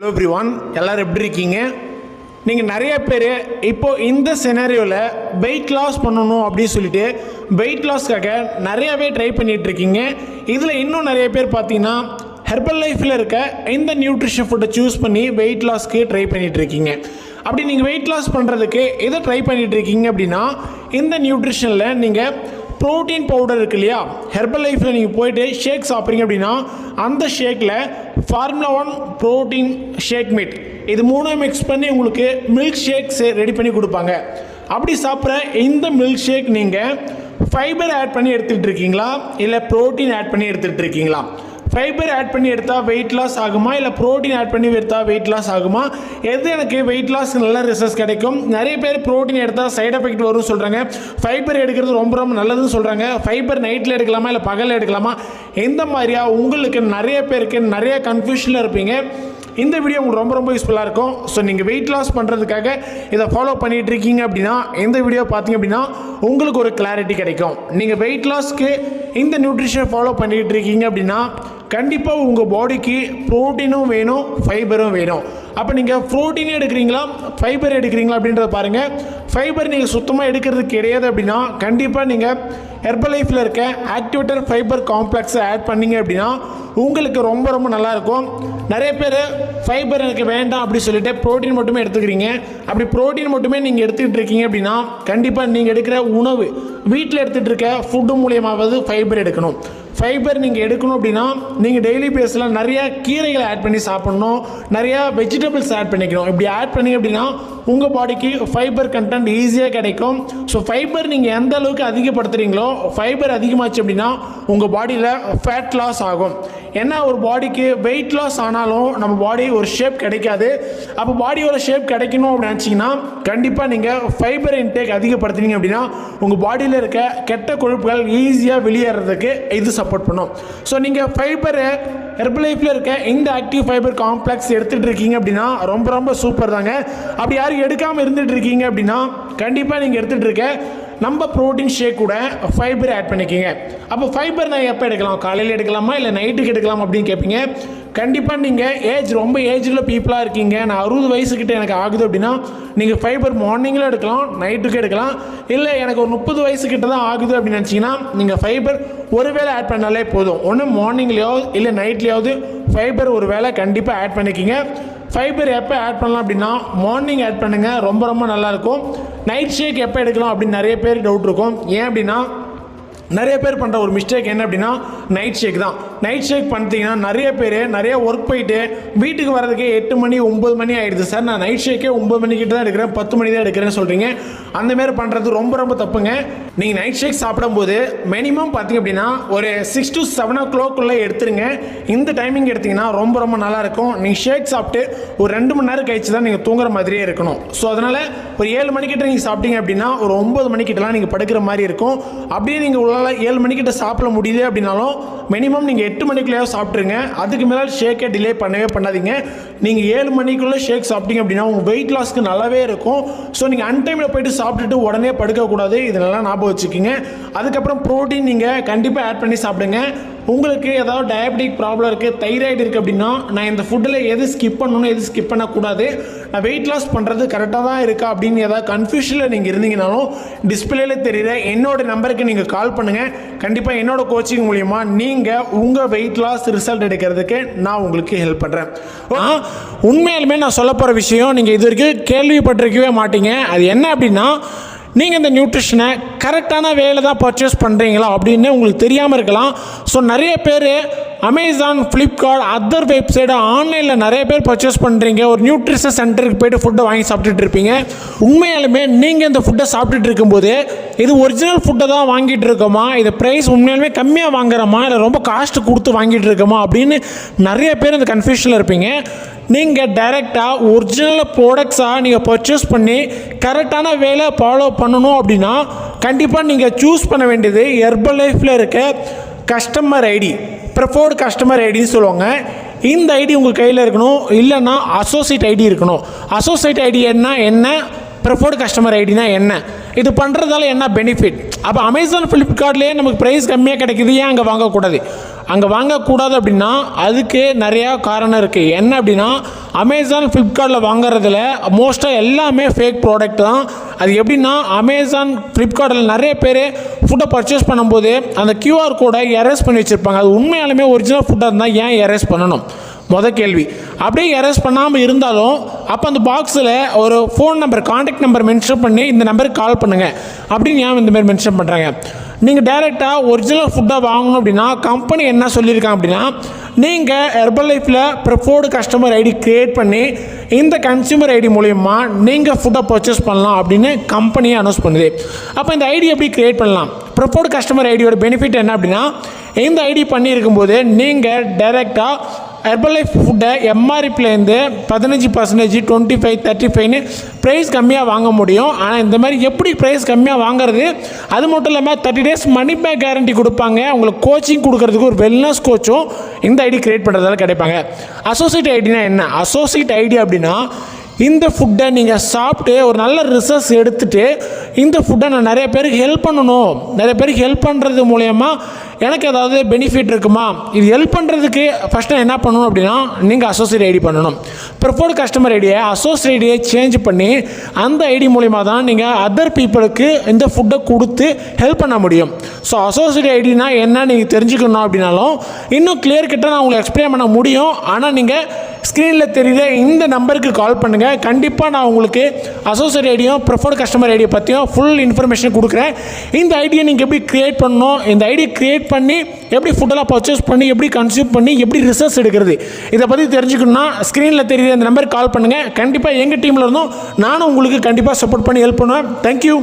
Hello everyone, எல்லோரும் எப்படி இருக்கீங்க? நீங்கள் நிறைய பேர் இப்போது இந்த சினாரியோவில் வெயிட் லாஸ் பண்ணணும் அப்படின்னு சொல்லிட்டு வெயிட் லாஸ்க்காக நிறையாவே ட்ரை பண்ணிகிட்ருக்கீங்க. இதில் இன்னும் நிறைய பேர் பார்த்தீங்கன்னா ஹெர்பல் லைஃப்பில் இருக்க இந்த நியூட்ரிஷன் ஃபுட்டை சூஸ் பண்ணி வெயிட் லாஸ்க்கு ட்ரை பண்ணிகிட்ருக்கீங்க. அப்படி நீங்கள் வெயிட் லாஸ் பண்ணுறதுக்கு எதை ட்ரை பண்ணிகிட்ருக்கீங்க அப்படின்னா, இந்த நியூட்ரிஷனில் நீங்கள் ப்ரோட்டீன் பவுடர் இருக்கு இல்லையா, ஹெர்பல் லைஃப்பில் நீங்கள் போய்ட்டு ஷேக் சாப்பிட்றீங்க அப்படின்னா அந்த ஷேக்கில் ஃபார்முலா 1 ப்ரோட்டீன் ஷேக் மீட் இது மூணும் மிக்ஸ் பண்ணி உங்களுக்கு மில்க் ஷேக்ஸ் ரெடி பண்ணி கொடுப்பாங்க. அப்படி சாப்பிட்ற இந்த மில்க் ஷேக் நீங்கள் ஃபைபர் ஆட் பண்ணி எடுத்துகிட்டு இருக்கீங்களா இல்லை ப்ரோட்டீன் ஆட் பண்ணி எடுத்துகிட்டு இருக்கீங்களா? ஃபைபர் ஆட் பண்ணி எடுத்தால் வெயிட் லாஸ் ஆகுமா இல்லை ப்ரோட்டீன் ஆட் பண்ணி எடுத்தால் வெயிட் லாஸ் ஆகுமா? எது எனக்கு வெயிட் லாஸ் நல்ல ரிசல்ட்ஸ் கிடைக்கும்? நிறைய பேர் ப்ரோட்டீன் எடுத்தால் சைட் எஃபெக்ட் வரும்னு சொல்கிறாங்க. ஃபைபர் எடுக்கிறது ரொம்ப ரொம்ப நல்லதுன்னு சொல்கிறாங்க. ஃபைபர் நைட்டில் எடுக்கலாமா இல்லை பகலில் எடுக்கலாமா? இந்த மாதிரியா உங்களுக்கு நிறைய பேருக்கு நிறைய கன்ஃபியூஷனில் இருப்பீங்க. இந்த வீடியோ உங்களுக்கு ரொம்ப ரொம்ப யூஸ்ஃபுல்லாக இருக்கும். ஸோ நீங்கள் வெயிட் லாஸ் பண்ணுறதுக்காக இதை ஃபாலோ பண்ணிகிட்டு இருக்கீங்க அப்படின்னா இந்த வீடியோ பார்த்தீங்க அப்படின்னா உங்களுக்கு ஒரு கிளாரிட்டி கிடைக்கும். நீங்கள் வெயிட் லாஸ்க்கு இந்த நியூட்ரிஷன் ஃபாலோ பண்ணிகிட்டு இருக்கீங்க அப்படின்னா கண்டிப்பாக உங்கள் பாடிக்கு ப்ரோட்டீனும் வேணும், ஃபைபரும் வேணும். அப்போ நீங்கள் ப்ரோட்டீனும் எடுக்கிறீங்களா ஃபைபர் எடுக்கிறீங்களா அப்படின்றத பாருங்கள். ஃபைபர் நீங்கள் சுத்தமாக எடுக்கிறது கிடையாது அப்படின்னா கண்டிப்பாக நீங்கள் ஹெர்பல் லைஃப்பில் இருக்க ஆக்டிவேட்டர் ஃபைபர் காம்ப்ளெக்ஸை ஆட் பண்ணிங்க அப்படின்னா உங்களுக்கு ரொம்ப ரொம்ப நல்லாயிருக்கும். நிறைய பேர் ஃபைபர் எனக்கு வேண்டாம் அப்படி சொல்லிட்டு ப்ரோட்டீன் மட்டுமே எடுத்துக்கிறீங்க. அப்படி ப்ரோட்டீன் மட்டுமே நீங்கள் எடுத்துக்கிட்டு இருக்கீங்க அப்படின்னா கண்டிப்பாக நீங்கள் எடுக்கிற உணவு வீட்டில் எடுத்துகிட்டு இருக்க ஃபுட்டு மூலியமாவது ஃபைபர் எடுக்கணும். ஃபைபர் நீங்கள் எடுக்கணும் அப்படின்னா நீங்கள் டெய்லி பேஸில் நிறைய கீரைகளை ஆட் பண்ணி சாப்பிட்ணும், நிறையா வெஜிடபிள்ஸ் ஆட் பண்ணிக்கணும். இப்படி ஆட் பண்ணிங்க அப்படின்னா உங்கள் பாடிக்கு ஃபைபர் கண்டென்ட் ஈஸியாக கிடைக்கும். ஸோ ஃபைபர் நீங்கள் எந்த அளவுக்கு அதிகப்படுத்துகிறீங்களோ ஃபைபர் அதிகமாச்சு அப்படின்னா உங்கள் பாடியில் ஃபேட் லாஸ் ஆகும். ஏன்னா ஒரு பாடிக்கு வெயிட் லாஸ் ஆனாலும் நம்ம பாடி ஒரு ஷேப் கிடைக்காது. அப்போ பாடியோட ஷேப் கிடைக்கணும் அப்படின்னு நினச்சிங்கன்னா கண்டிப்பாக நீங்கள் ஃபைபர் இன்டேக் அதிகப்படுத்தினீங்க அப்படின்னா உங்கள் பாடியில் இருக்க கெட்ட கொழுப்புகள் ஈஸியாக வெளியேறதுக்கு இது சப்போர்ட் பண்ணும். ஸோ நீங்கள் ஃபைபரை ஹெர்பல் லைஃப்பில் இருக்க இந்த ஆக்டிவ் ஃபைபர் காம்ப்ளெக்ஸ் எடுத்துகிட்டு இருக்கீங்க அப்படின்னா ரொம்ப ரொம்ப சூப்பர் தாங்க. அப்படி யாரும் எடுக்காமல் இருந்துகிட்டு இருக்கீங்க அப்படின்னா கண்டிப்பாக நீங்கள் எடுத்துகிட்டு இருக்க நம்ம ப்ரோட்டீன் ஷேக் கூட ஃபைபர் ஆட் பண்ணிக்கிங்க. அப்போ ஃபைபர் நான் எப்போ எடுக்கலாம்? காலையில் எடுக்கலாமா இல்லை நைட்டுக்கு எடுக்கலாம் அப்படின்னு கேட்பீங்க. கண்டிப்பாக நீங்கள் ரொம்ப ஏஜில் பீப்புளாக இருக்கீங்க, நான் 60 வயசுக்கிட்ட எனக்கு ஆகுது அப்படின்னா நீங்கள் ஃபைபர் மார்னிங்கில் எடுக்கலாம், நைட்டுக்கு எடுக்கலாம். இல்லை எனக்கு ஒரு 30 வயசுக்கிட்ட தான் ஆகுது அப்படின்னு நினச்சிங்கன்னா நீங்கள் ஃபைபர் ஒரு வேளை ஆட் பண்ணாலே போதும். ஒன்று மார்னிங்லேயோ இல்லை நைட்லேயாவது ஃபைபர் ஒரு வேளை கண்டிப்பாக ஆட் பண்ணிக்கிங்க. ஃபைபர் எப்போ ஆட் பண்ணலாம் அப்படின்னா மார்னிங் ஆட் பண்ணுங்கள், ரொம்ப ரொம்ப நல்லாயிருக்கும். நைட் ஷேக் எப்போ எடுக்கலாம் அப்படின்னு நிறைய பேர் டவுட் இருக்கும். ஏன் அப்படின்னா நிறைய பேர் பண்ணுற ஒரு மிஸ்டேக் என்ன அப்படின்னா நைட் ஷேக் தான். நைட் ஷேக் பண்ணிட்டீங்கன்னா நிறைய பேர் நிறைய ஒர்க் போயிட்டு வீட்டுக்கு வரதுக்கே 8 மணி 9 மணி ஆகிடுது. சார் நான் நைட் ஷேக்கே 9 மணிக்கிட்ட தான் எடுக்கிறேன், 10 மணி தான் எடுக்கிறேன்னு சொல்கிறீங்க. அந்தமாரி பண்ணுறது ரொம்ப ரொம்ப தப்புங்க. நீங்கள் நைட் ஷேக் சாப்பிடும்போது மினிமம் பார்த்தீங்க அப்படின்னா ஒரு 6 to 7 o'clock எடுத்துருங்க. இந்த டைமிங் எடுத்திங்கன்னா ரொம்ப ரொம்ப நல்லாயிருக்கும். நீங்கள் ஷேக் சாப்பிட்டு ஒரு 2 மணி நேரம் கழிச்சு தான் நீங்கள் தூங்குற மாதிரியே இருக்கணும். ஸோ அதனால் ஒரு 7 மணிக்கிட்ட நீங்கள் சாப்பிட்டீங்க அப்படின்னா ஒரு 9 மணிக்கிட்டலாம் நீங்கள் படுக்கிற மாதிரி இருக்கும். அப்படியே நீங்கள் உள்ள 7 மணிக்கிட்ட சாப்பிட முடியுது அப்படின்னாலும் மினிமம் நீங்கள் 8 மணிக்குள்ளேயே சாப்பிட்ருங்க. அதுக்கு மேலே ஷேக்கை டிலே பண்ணவே பண்ணாதீங்க. நீங்கள் 7 மணிக்குள்ளே ஷேக் சாப்பிட்டீங்க அப்படின்னா உங்கள் வெயிட் லாஸ்க்கு நல்லாவே இருக்கும். ஸோ நீங்கள் அன்டைமில் போய்ட்டு சாப்பிட்டுட்டு உடனே படுக்கக்கூடாது, இதெல்லாம் ஞாபகம் வச்சுக்கிங்க. அதுக்கப்புறம் ப்ரோட்டீன் நீங்கள் கண்டிப்பாக ஆட் பண்ணி சாப்பிடுங்க. உங்களுக்கு ஏதாவது டயபெட்டிக் ப்ராப்ளம் இருக்குது, தைராய்டு இருக்குது அப்படின்னா நான் இந்த ஃபுட்டில் எது ஸ்கிப் பண்ணணும் எது ஸ்கிப் பண்ணக்கூடாது, நான் வெயிட் லாஸ் பண்ணுறது கரெக்டாக தான் இருக்கா அப்படின்னு ஏதாவது கன்ஃபியூஷனில் நீங்கள் இருந்தீங்கனாலும் டிஸ்பிளேல தெரியுற என்னோட நம்பருக்கு நீங்கள் கால் பண்ணுங்கள். கண்டிப்பாக என்னோட கோச்சிங் மூலிமா நீங்கள் உங்கள் வெயிட் லாஸ் ரிசல்ட் எடுக்கிறதுக்கு நான் உங்களுக்கு ஹெல்ப் பண்ணுறேன். உண்மையாலுமே நான் சொல்ல போகிற விஷயம் நீங்கள் இது வரைக்கும் கேள்விப்பட்டிருக்கவே மாட்டீங்க. அது என்ன அப்படின்னா நீங்கள் இந்த நியூட்ரிஷனை கரெக்டான வேலை தான் பர்ச்சேஸ் பண்ணுறீங்களா அப்படின்னு உங்களுக்கு தெரியாமல் இருக்கலாம். ஸோ நிறைய பேர் அமேசான், ஃப்ளிப்கார்ட், அதர் வெப்சைட் ஆன்லைனில் நிறைய பேர் பர்ச்சேஸ் பண்ணுறீங்க. ஒரு நியூட்ரிஷன் சென்டருக்கு போய்ட்டு ஃபுட்டை வாங்கி சாப்பிட்டுட்டு இருப்பீங்க. உண்மையாலுமே நீங்கள் இந்த ஃபுட்டை சாப்பிட்டுட்டு இருக்கும்போது இது ஒரிஜினல் ஃபுட்டை தான் வாங்கிட்டு இருக்கோமா, இது ப்ரைஸ் உண்மையாலுமே கம்மியாக வாங்குறோமா இல்லை ரொம்ப காஸ்ட்டு கொடுத்து வாங்கிட்டு இருக்கோமா அப்படின்னு நிறைய பேர் இந்த கன்ஃபியூஷனில் இருப்பீங்க. நீங்கள் டைரெக்டாக ஒரிஜினல் ப்ராடக்ட்ஸாக நீங்கள் பர்ச்சேஸ் பண்ணி கரெக்டான வேலை ஃபாலோ பண்ணணும் அப்படின்னா கண்டிப்பாக நீங்கள் சூஸ் பண்ண வேண்டியது ஹெர்பல் லைஃப்பில் இருக்க கஸ்டமர் ஐடி, ப்ரிஃபர்டு கஸ்டமர் ஐடின்னு சொல்லுவாங்க. இந்த ஐடி உங்கள் கையில் இருக்கணும், இல்லைன்னா அசோசியேட் ஐடி இருக்கணும். அசோசியேட் ஐடி என்ன, ப்ரிஃபர்டு கஸ்டமர் ஐடினா என்ன, இது பண்ணுறதால என்ன பெனிஃபிட்? அப்போ அமேசான், ஃப்ளிப்கார்ட்லேயே நமக்கு ப்ரைஸ் கம்மியாக கிடைக்குது, ஏன் அங்கே வாங்கக்கூடாது? அங்கே வாங்கக்கூடாது அப்படின்னா அதுக்கு நிறையா காரணம் இருக்குது. என்ன அப்படின்னா அமேசான் ஃப்ளிப்கார்ட்டில் வாங்குறதுல மோஸ்ட்டாக எல்லாமே ஃபேக் ப்ராடக்ட் தான். அது எப்படின்னா அமேசான் ஃப்ளிப்கார்ட்டில் நிறைய பேர் ஃபுட்டை பர்ச்சேஸ் பண்ணும்போது அந்த QR கோடை எரேஸ் பண்ணி வச்சுருப்பாங்க. அது உண்மையாலுமே ஒரிஜினல் ஃபுட்டாக இருந்தால் ஏன் எரேஸ் பண்ணணும்? மொதல் கேள்வி. அப்படியே எரேஸ் பண்ணாமல் இருந்தாலும் அப்போ அந்த பாக்ஸில் ஒரு phone number, contact number mention பண்ணி இந்த நம்பருக்கு கால் பண்ணுங்கள் அப்படின்னு ஏன் இந்த மாதிரி மென்ஷன் பண்ணுறாங்க? நீங்கள் டைரெக்டாக ஒரிஜினல் ஃபுட்டாக வாங்கணும் அப்படின்னா கம்பெனி என்ன சொல்லியிருக்காங்க அப்படின்னா, நீங்கள் ஹெர்பல் லைஃப்பில் ப்ரிஃபர்டு கஸ்டமர் ஐடி க்ரியேட் பண்ணி இந்த கன்சியூமர் ஐடி மூலிமா நீங்கள் ஃபுட்டை பர்ச்சேஸ் பண்ணலாம் அப்படின்னு கம்பெனியை அனௌன்ஸ் பண்ணுது. அப்போ இந்த ஐடி எப்படி க்ரியேட் பண்ணலாம்? ப்ரிஃபர்டு கஸ்டமர் ஐடியோட பெனிஃபிட் என்ன அப்படின்னா, இந்த ஐடி பண்ணியிருக்கும்போது நீங்கள் டைரெக்டாக ஹெர்பல் லைஃப் ஃபுட்டை எம்ஆர்பிலேருந்து 15%, 25, 35ன்னு ப்ரைஸ் கம்மியாக வாங்க முடியும். ஆனால் இந்த மாதிரி எப்படி ப்ரைஸ் கம்மியாக வாங்குறது? அது மட்டும் இல்லாமல் 30 days மணி பேக் கேரண்டி கொடுப்பாங்க. உங்களுக்கு கோச்சிங் கொடுக்கறதுக்கு ஒரு வெல்னஸ் கோச்சும் இந்த ஐடி க்ரியேட் பண்ணுறதால கிடைப்பாங்க. அசோசியேட் ஐடினா என்ன? அசோசியேட் ஐடி அப்படின்னா இந்த ஃபுட்டை நீங்கள் சாப்பிட்டு ஒரு நல்ல ரிசர்ச் எடுத்துகிட்டு இந்த ஃபுட்டை நான் நிறைய பேருக்கு ஹெல்ப் பண்ணணும், நிறைய பேருக்கு ஹெல்ப் பண்ணுறது மூலயமா எனக்கு ஏதாவது பெனிஃபிட் இருக்குமா? இது ஹெல்ப் பண்ணுறதுக்கு ஃபஸ்ட்டு என்ன பண்ணணும் அப்படின்னா நீங்கள் அசோசியேட் ஐடி பண்ணணும். ப்ரிஃபர்டு கஸ்டமர் ஐடியை அசோசியேட் ஐடியை சேஞ்ச் பண்ணி அந்த ஐடி மூலிமா தான் நீங்கள் அதர் பீப்புளுக்கு இந்த ஃபுட்டை கொடுத்து ஹெல்ப் பண்ண முடியும். ஸோ அசோசியேட் ஐடினா என்ன நீங்கள் தெரிஞ்சுக்கணும் அப்படின்னாலும் இன்னும் கிளியர் கிட்ட நான் உங்களுக்கு எக்ஸ்பிளைன் பண்ண முடியும். ஆனால் நீங்கள் ஸ்க்ரீனில் தெரியுற இந்த நம்பருக்கு கால் பண்ணுங்கள். கண்டிப்பாக நான் உங்களுக்கு அசோசியேட் ஐடியும் ப்ரிஃபர்டு கஸ்டமர் ஐடியை பற்றியும் ஃபுல் இன்ஃபர்மேஷன் கொடுக்குறேன். இந்த ஐடியை நீங்கள் எப்படி க்ரியேட் பண்ணணும், இந்த ஐடியை க்ரியேட் பண்ணி எப்படி ஃபுட்டெல்லாம் பர்ச்சேஸ் பண்ணி எப்படி கன்சியூம் பண்ணி எப்படி ரிசர்ச் எடுக்கிறது, இதை பற்றி தெரிஞ்சுக்கணுன்னா ஸ்க்ரீனில் தெரியுற இந்த நம்பருக்கு கால் பண்ணுங்கள். கண்டிப்பாக எங்கள் டீமில் இருந்தும் நானும் உங்களுக்கு கண்டிப்பாக சப்போர்ட் பண்ணி ஹெல்ப் பண்ணுவேன். தேங்க்யூ.